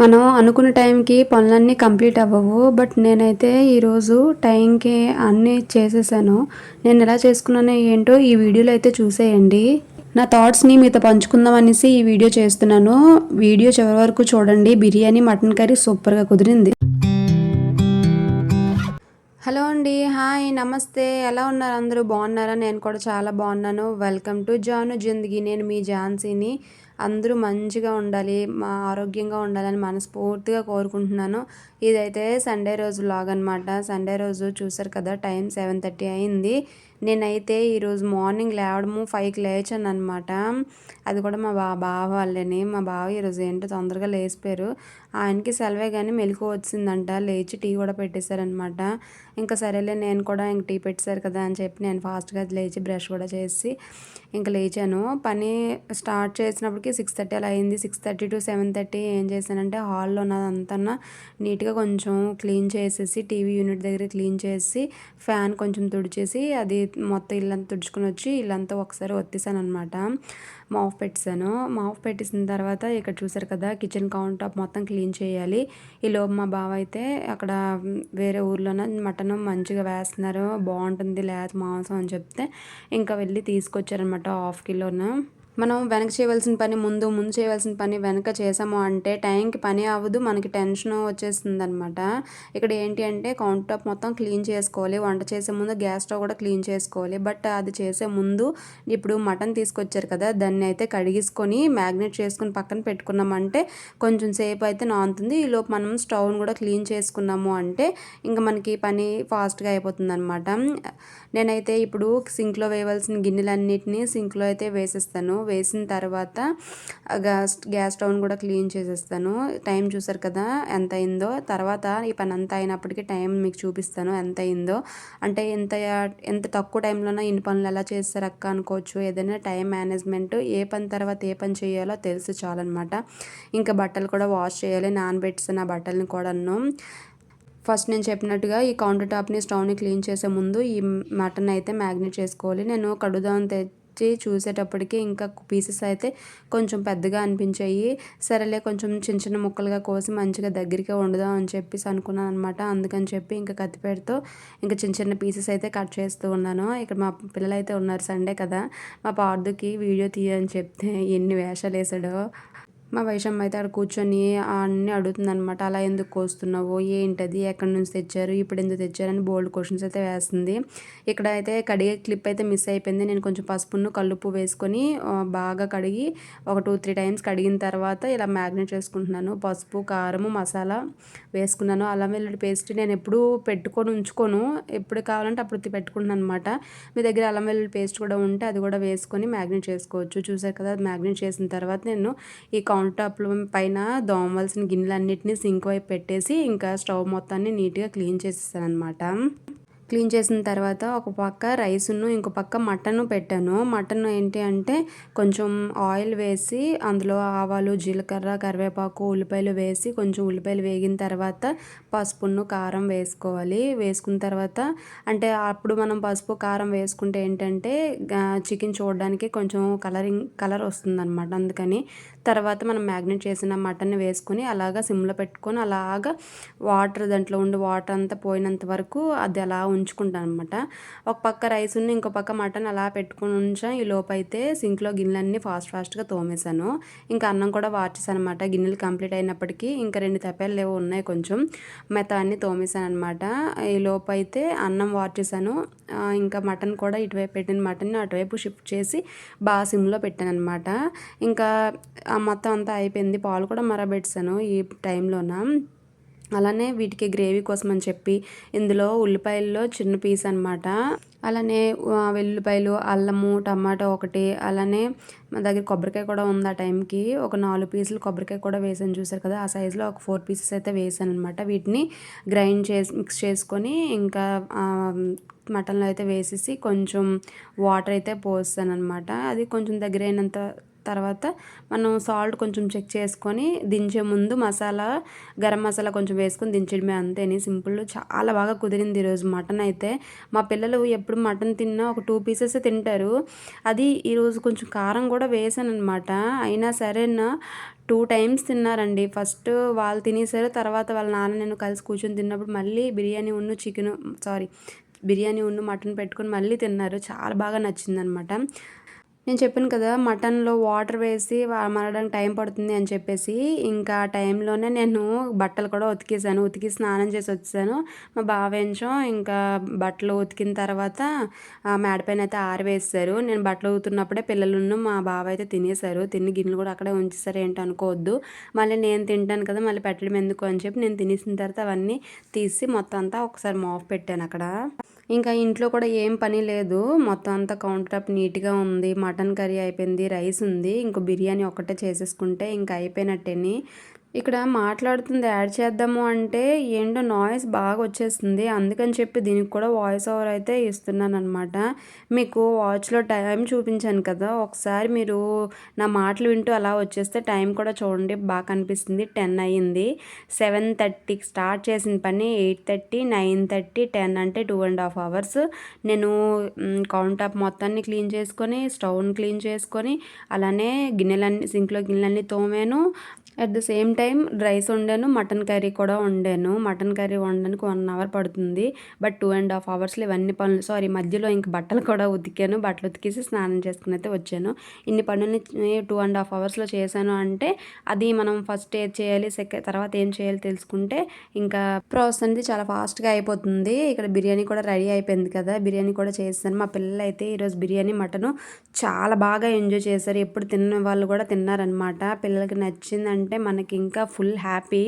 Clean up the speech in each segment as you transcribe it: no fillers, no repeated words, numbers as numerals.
మనం అనుకున్న టైంకి పనులన్నీ కంప్లీట్ అవ్వవు. బట్ నేనైతే ఈరోజు టైంకి అన్నీ చేసేసాను. నేను ఎలా చేసుకున్నానో ఏంటో ఈ వీడియోలో అయితే చూసేయండి. నా థాట్స్ని మీతో పంచుకుందాం అనేసి ఈ వీడియో చేస్తున్నాను. వీడియో చివరి వరకు చూడండి. బిర్యానీ మటన్ కర్రీ సూపర్గా కుదిరింది. హలో అండి, హాయ్, నమస్తే. ఎలా ఉన్నారు అందరూ? బాగున్నారా? నేను కూడా చాలా బాగున్నాను. వెల్కమ్ టు జాను జిందగీ. నేను మీ ఝాన్సీని. అందరూ మంచిగా ఉండాలి, ఆరోగ్యంగా ఉండాలని మనస్ఫూర్తిగా కోరుకుంటున్నాను. ఇదైతే సండే రోజు వ్లాగ్ అనమాట. సండే రోజు చూసారు కదా, టైం 7:30 అయింది. నేనైతే ఈరోజు మార్నింగ్ లేవడము 5కి లేచాను అనమాట. అది కూడా మా బావ వాళ్ళని. మా బావ ఈరోజు ఏంటో తొందరగా లేచిపోయారు. ఆయనకి సెలవే కానీ మెలకు వచ్చిందంట. లేచి టీ కూడా పెట్టేశారనమాట. ఇంకా సరేలే, నేను కూడా ఇంక టీ పెట్టేశారు కదా అని చెప్పి నేను ఫాస్ట్గా లేచి బ్రష్ కూడా చేసి ఇంకా లేచాను. పని స్టార్ట్ చేసినప్పటికి 6:30 అలా అయింది. 6:30 to 7:30 ఏం చేశానంటే హాల్లో ఉన్నదంతా నీట్గా కొంచెం క్లీన్ చేసేసి, టీవీ యూనిట్ దగ్గర క్లీన్ చేసి, ఫ్యాన్ కొంచెం తుడిచేసి, అది మొత్తం ఇల్లంతా తుడుచుకుని వచ్చి ఇల్లంతా ఒకసారి ఒత్తేసాను అనమాట. మాఫ్ పెట్టేశాను. మాఫ్ పెట్టేసిన తర్వాత ఇక్కడ చూసారు కదా, కిచెన్ కౌంటర్ టాప్ మొత్తం క్లీన్ చేయాలి. ఈలోపు మా బావ అయితే అక్కడ వేరే ఊర్లోన మటన్ మంచిగా వేస్తున్నారు, బాగుంటుంది లేత మాంసం అని చెప్తే ఇంకా వెళ్ళి తీసుకొచ్చారనమాట 1/2 కిలోను. మనం వెనక చేయవలసిన పని ముందు చేయవలసిన పని వెనక చేసాము అంటే టైంకి పని అవ్వదు, మనకి టెన్షన్ వచ్చేస్తుంది అనమాట. ఇక్కడ ఏంటి అంటే కౌంటర్ టాప్ మొత్తం క్లీన్ చేసుకోవాలి. వంట చేసే ముందు గ్యాస్ స్టవ్ కూడా క్లీన్ చేసుకోవాలి. బట్ అది చేసే ముందు ఇప్పుడు మటన్ తీసుకొచ్చారు కదా, దాన్ని అయితే కడిగేసుకొని మ్యాగ్నేట్ చేసుకుని పక్కన పెట్టుకున్నామంటే కొంచెం సేపు అయితే నానుతుంది. ఈలోపు మనం స్టవ్ని కూడా క్లీన్ చేసుకున్నాము అంటే ఇంకా మనకి పని ఫాస్ట్గా అయిపోతుంది అనమాట. నేనైతే ఇప్పుడు సింక్లో వేయవలసిన గిన్నెలన్నిటినీ సింక్లో అయితే వేసేస్తాను. వేసిన తర్వాత గ్యాస్ స్టవ్ని కూడా క్లీన్ చేసేస్తాను. టైం చూసారు కదా ఎంత అయిందో. తర్వాత ఈ పని అంతా అయినప్పటికీ టైం మీకు చూపిస్తాను ఎంత అయిందో. అంటే ఎంత తక్కువ టైంలోనే ఇన్ని పనులు ఎలా చేస్తారు అక్క అనుకోవచ్చు. ఏదైనా టైం మేనేజ్మెంట్, ఏ పని తర్వాత ఏ పని చేయాలో తెలుసు చాలన్నమాట. ఇంకా బట్టలు కూడా వాష్ చేయాలి, నానబెట్టిన బట్టలని కూడాను. ఫస్ట్ నేను చెప్పినట్టుగా ఈ కౌంటర్ టాప్ని స్టవ్ని క్లీన్ చేసే ముందు ఈ మటన్ అయితే మ్యాగ్నేట్ చేసుకోవాలి. నేను కడుదామని తెచ్చి చూసేటప్పటికి ఇంకా పీసెస్ అయితే కొంచెం పెద్దగా అనిపించాయి. సరేలే కొంచెం చిన్న చిన్న ముక్కలుగా కోసి మంచిగా దగ్గరికి వండుదాం అని చెప్పేసి అనుకున్నాను అనమాట. అందుకని చెప్పి ఇంకా కత్తిపేటతో ఇంకా చిన్న చిన్న పీసెస్ అయితే కట్ చేస్తూ ఉన్నాను. ఇక్కడ మా పిల్లలు అయితే ఉన్నారు, సండే కదా. మా పార్దుకి వీడియో తీయని చెప్తే ఎన్ని వేషాలు వేసాడో. మా వైషమ్మ అయితే అక్కడ కూర్చొని అన్నీ అడుగుతుందనమాట. అలా ఎందుకు కోస్తున్నావు, ఏంటది, ఎక్కడి నుంచి తెచ్చారు, ఇప్పుడు ఎందుకు తెచ్చారని బోల్డ్ క్వశ్చన్స్ అయితే వేస్తుంది. ఇక్కడ అయితే కడిగే క్లిప్ అయితే మిస్ అయిపోయింది. నేను కొంచెం పసుపును కల్లుప్పు వేసుకొని బాగా కడిగి ఒక 2-3 టైమ్స్ కడిగిన తర్వాత ఇలా మ్యాగ్నేట్ చేసుకుంటున్నాను. పసుపు, కారము, మసాలా వేసుకున్నాను. అల్లం వెల్లుల్లి పేస్ట్ నేను ఎప్పుడు పెట్టుకొని ఉంచుకోను, ఎప్పుడు కావాలంటే అప్పుడు పెట్టుకుంటున్నాను అనమాట. మీ దగ్గర అల్లం వెల్లుల్లి పేస్ట్ కూడా ఉంటే అది కూడా వేసుకొని మ్యాగ్నేట్ చేసుకోవచ్చు. చూసారు కదా, మ్యాగ్నేట్ చేసిన తర్వాత నేను ఈ కౌంటర్ టాప్ల పైన దోమవలసిన గిన్నెలన్నిటిని సింక్ వైపు పెట్టేసి ఇంకా స్టవ్ మొత్తాన్ని నీట్గా క్లీన్ చేసేసాను అనమాట. క్లీన్ చేసిన తర్వాత ఒక పక్క రైస్ను ఇంకో పక్క మటన్ పెట్టాను. మటన్ ఏంటి అంటే కొంచెం ఆయిల్ వేసి అందులో ఆవాలు, జీలకర్ర, కరివేపాకు, ఉల్లిపాయలు వేసి కొంచెం ఉల్లిపాయలు వేగిన తర్వాత పసుపును కారం వేసుకోవాలి. వేసుకున్న తర్వాత అంటే అప్పుడు మనం పసుపు కారం వేసుకుంటే ఏంటంటే చికెన్ చూడడానికి కొంచెం కలర్ వస్తుందన్నమాట. అందుకని తర్వాత మనం మ్యాగ్నేట్ చేసిన మటన్ వేసుకొని అలాగా సిమ్లో పెట్టుకొని అలాగా దాంట్లో ఉండి వాటర్ అంతా పోయినంత వరకు అది అలా ఉంచుకుంటాను అనమాట. ఒక పక్క రైస్ ఉన్న ఇంకో పక్క మటన్ అలా పెట్టుకొని ఉంచాను. ఈ లోపు అయితే సింక్లో గిన్నెలన్నీ ఫాస్ట్గా తోమేశాను. ఇంకా అన్నం కూడా వార్చేసాను అనమాట. గిన్నెలు కంప్లీట్ అయినప్పటికీ ఇంకా 2 తెప్పాలు ఏవో ఉన్నాయి, కొంచెం మిగతా అన్నీ తోమేశాను అనమాట. ఈ లోపు అయితే అన్నం వార్చేసాను. ఇంకా మటన్ కూడా ఇటువైపు పెట్టిన మటన్ అటువైపు షిఫ్ట్ చేసి బాగా సిమ్లో పెట్టాను అనమాట. ఇంకా మొత్తం అంతా అయిపోయింది. పాలు కూడా మరబెట్టాను ఈ టైంలోన. అలానే వీటికి గ్రేవీ కోసం అని చెప్పి ఇందులో ఉల్లిపాయల్లో చిన్న పీస్ అనమాట. అలానే వెల్లుల్లిపాయలు, అల్లము, టమాటో ఒకటి, అలానే మా దగ్గర కొబ్బరికాయ కూడా ఉంది. ఆ టైంకి ఒక 4 పీసులు కొబ్బరికాయ కూడా వేసాను. చూసారు కదా, ఆ సైజులో ఒక 4 పీసెస్ అయితే వేసాను అనమాట. వీటిని మిక్స్ చేసుకొని ఇంకా మటన్లో అయితే వేసేసి కొంచెం వాటర్ అయితే పోస్తాను అనమాట. అది కొంచెం దగ్గర అయినంత తర్వాత మనం సాల్ట్ కొంచెం చెక్ చేసుకొని దించే ముందు గరం మసాలా కొంచెం వేసుకొని దించడమే, అంతేని సింపుల్. చాలా బాగా కుదిరింది ఈరోజు మటన్ అయితే. మా పిల్లలు ఎప్పుడు మటన్ తిన్నా ఒక 2 పీసెస్ తింటారు. అది ఈరోజు కొంచెం కారం కూడా వేసాననమాట. అయినా సరే 2 టైమ్స్ తిన్నారండి. ఫస్ట్ వాళ్ళు తినేసారు, తర్వాత వాళ్ళ నాన్న నేను కలిసి కూర్చొని తిన్నప్పుడు మళ్ళీ బిర్యానీ మటన్ పెట్టుకొని మళ్ళీ తిన్నారు. చాలా బాగా నచ్చిందనమాట. నేను చెప్పాను కదా మటన్లో వాటర్ వేసి మరగడానికి టైం పడుతుంది అని చెప్పేసి, ఇంకా ఆ టైంలోనే నేను బట్టలు కూడా ఉతికి స్నానం చేసి వచ్చాను. మా బావేంచో ఇంకా బట్టలు ఉతికిన తర్వాత మేడ పైన అయితే ఆరవేసారు. నేను బట్టలు ఉతుకుతున్నప్పుడే పిల్లలును మా బావ అయితే తినేశారు. తిని గిన్నెలు కూడా అక్కడే ఉంచేసారు, ఏంటో అనుకోవద్దు. మళ్ళీ నేను తింటాను కదా, మళ్ళీ పెట్టడం ఎందుకు అని చెప్పి నేను తినేసిన తర్వాత అవన్నీ తీసి మొత్తం అంతా ఒకసారి మాఫ్ పెట్టాను అక్కడ. ఇంకా ఇంట్లో కూడా ఏం పని లేదు, మొత్తం అంతా కౌంటర్ టాప్ నీట్గా ఉంది. మటన్ కర్రీ అయిపోయింది, రైస్ ఉంది, ఇంకో బిర్యానీ ఒక్కటే చేసేసుకుంటే ఇంకా అయిపోయినట్టేని. ఇక్కడ మాట్లాడుతుంది యాడ్ చేద్దాము అంటే ఏంటో నాయిస్ బాగా వచ్చేస్తుంది, అందుకని చెప్పి దీనికి కూడా వాయిస్ ఓవర్ అయితే ఇస్తున్నాను అనమాట. మీకు వాచ్లో టైం చూపించాను కదా, ఒకసారి మీరు నా మాటలు వింటూ అలా వచ్చేస్తే టైం కూడా చూడండి, బాగా కనిపిస్తుంది. 10 అయ్యింది. 7:30కి స్టార్ట్ చేసిన పని 8:30, 9:30, 10 అంటే 2.5 hours. నేను కౌంటర్ టాప్ మొత్తాన్ని క్లీన్ చేసుకొని, స్టవ్ని క్లీన్ చేసుకొని, అలానే సింక్లో గిన్నెలన్నీ తోమాను. At the same time rice వండాను, మటన్ కర్రీ కూడా వండాను. మటన్ కర్రీ వండడానికి 1 hour పడుతుంది, బట్ 2.5 hours ఇవన్నీ పనులు. మధ్యలో ఇంక బట్టలు కూడా ఉతికాను, బట్టలు ఉతికేసి స్నానం చేసుకుని అయితే వచ్చాను. ఇన్ని పనులని 2.5 hours చేశాను అంటే అది మనం ఫస్ట్ ఏది చేయాలి, తర్వాత ఏం చేయాలి తెలుసుకుంటే ఇంకా ప్రాసెస్ అనేది చాలా ఫాస్ట్గా అయిపోతుంది. ఇక్కడ బిర్యానీ కూడా రెడీ అయిపోయింది కదా, బిర్యానీ కూడా చేశాను. మా పిల్లలు అయితే ఈరోజు బిర్యానీ మటను చాలా బాగా ఎంజాయ్ చేశారు. ఎప్పుడు తిన్న వాళ్ళు కూడా తిన్నారనమాట. పిల్లలకి నచ్చిందంటే మనకి ఇంకా ఫుల్ హ్యాపీ.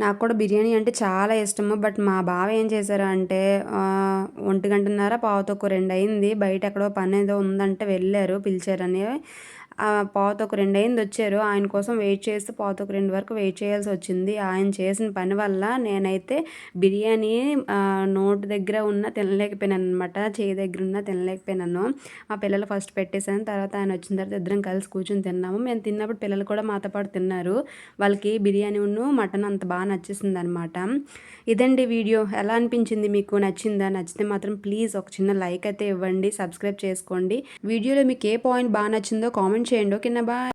నాకు కూడా బిర్యానీ అంటే చాలా ఇష్టము. బట్ మా బావ ఏం చేశారు అంటే 1:30 2 అయింది, బయట ఎక్కడో పని ఏదో ఉందంటే వెళ్ళారు, పిలిచారని. 2 అయింది వచ్చారు. ఆయన కోసం వెయిట్ చేస్తే 2 వరకు వెయిట్ చేయాల్సి వచ్చింది. ఆయన చేసిన పని వల్ల నేనైతే బిర్యానీ నోటి దగ్గర ఉన్న తినలేకపోయినాను అనమాట, చేయి దగ్గర ఉన్న తినలేకపోయినాను. మా పిల్లలు ఫస్ట్ పెట్టేశాను, తర్వాత ఆయన వచ్చిన తర్వాత ఇద్దరం కలిసి కూర్చొని తిన్నాము. మేము తిన్నప్పుడు పిల్లలు కూడా మాతో పాటు తిన్నారు. వాళ్ళకి బిర్యానీ మటన్ అంత బాగా నచ్చేసింది అనమాట. ఇదండి వీడియో. ఎలా అనిపించింది మీకు? నచ్చిందా? నచ్చితే మాత్రం ప్లీజ్ ఒక చిన్న లైక్ అయితే ఇవ్వండి, సబ్స్క్రైబ్ చేసుకోండి. వీడియోలో మీకు ఏ పాయింట్ బాగా నచ్చిందో కామెంట్ చేయండి. ఓకేనా? బాయ్.